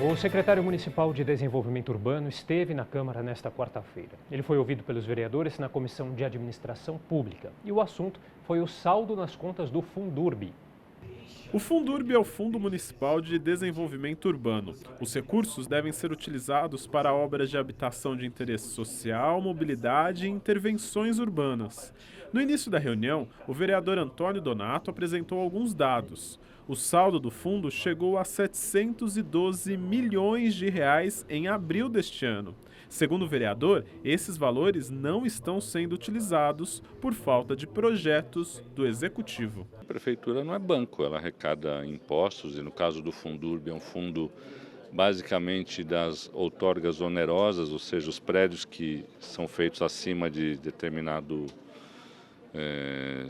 O secretário municipal de Desenvolvimento Urbano esteve na Câmara nesta quarta-feira. Ele foi ouvido pelos vereadores na Comissão de Administração Pública e o assunto foi o saldo nas contas do Fundurb. O Fundurb é o Fundo Municipal de Desenvolvimento Urbano. Os recursos devem ser utilizados para obras de habitação de interesse social, mobilidade e intervenções urbanas. No início da reunião, o vereador Antônio Donato apresentou alguns dados. O saldo do fundo chegou a 712 milhões de reais em abril deste ano. Segundo o vereador, esses valores não estão sendo utilizados por falta de projetos do executivo. A prefeitura não é banco, ela arrecada impostos e no caso do Fundurb é um fundo basicamente das outorgas onerosas, ou seja, os prédios que são feitos acima de determinado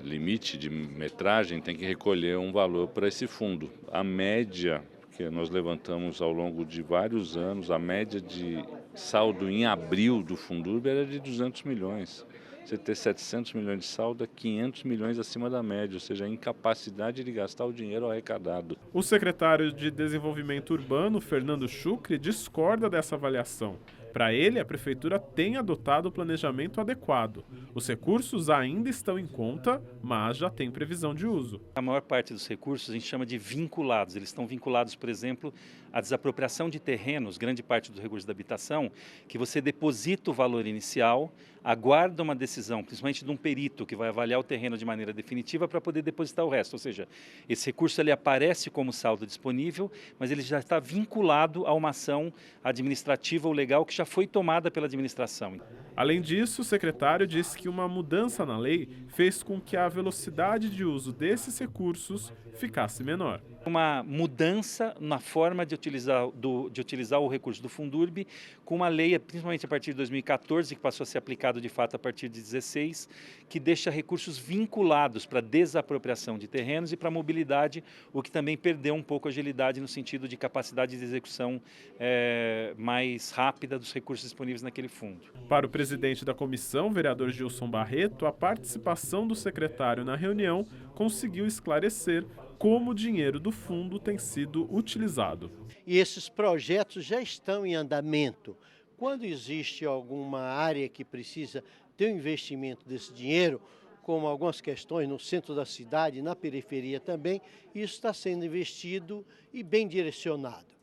limite de metragem tem que recolher um valor para esse fundo. A média que nós levantamos ao longo de vários anos, a média de saldo em abril do Fundurb era de 200 milhões. Você ter 700 milhões de saldo é 500 milhões acima da média, ou seja, a incapacidade de gastar o dinheiro arrecadado. O secretário de Desenvolvimento Urbano, Fernando Chucre, discorda dessa avaliação. Para ele, a prefeitura tem adotado o planejamento adequado. Os recursos ainda estão em conta, mas já tem previsão de uso. A maior parte dos recursos a gente chama de vinculados. Eles estão vinculados, por exemplo, à desapropriação de terrenos, grande parte dos recursos da habitação, que você deposita o valor inicial, aguarda uma decisão, principalmente de um perito que vai avaliar o terreno de maneira definitiva para poder depositar o resto. Ou seja, esse recurso ele aparece como saldo disponível, mas ele já está vinculado a uma ação administrativa ou legal que já foi tomada pela administração. Além disso, o secretário disse que uma mudança na lei fez com que a velocidade de uso desses recursos ficasse menor. Uma mudança na forma de utilizar o recurso do Fundurb, com uma lei, principalmente a partir de 2014, que passou a ser aplicado de fato a partir de 2016, que deixa recursos vinculados para desapropriação de terrenos e para mobilidade, o que também perdeu um pouco a agilidade no sentido de capacidade de execução mais rápida dos recursos disponíveis naquele fundo. Para o presidente da comissão, vereador Gilson Barreto, a participação do secretário na reunião conseguiu esclarecer como o dinheiro do fundo tem sido utilizado. E esses projetos já estão em andamento. Quando existe alguma área que precisa ter um investimento desse dinheiro, como algumas questões no centro da cidade, na periferia também, isso está sendo investido e bem direcionado.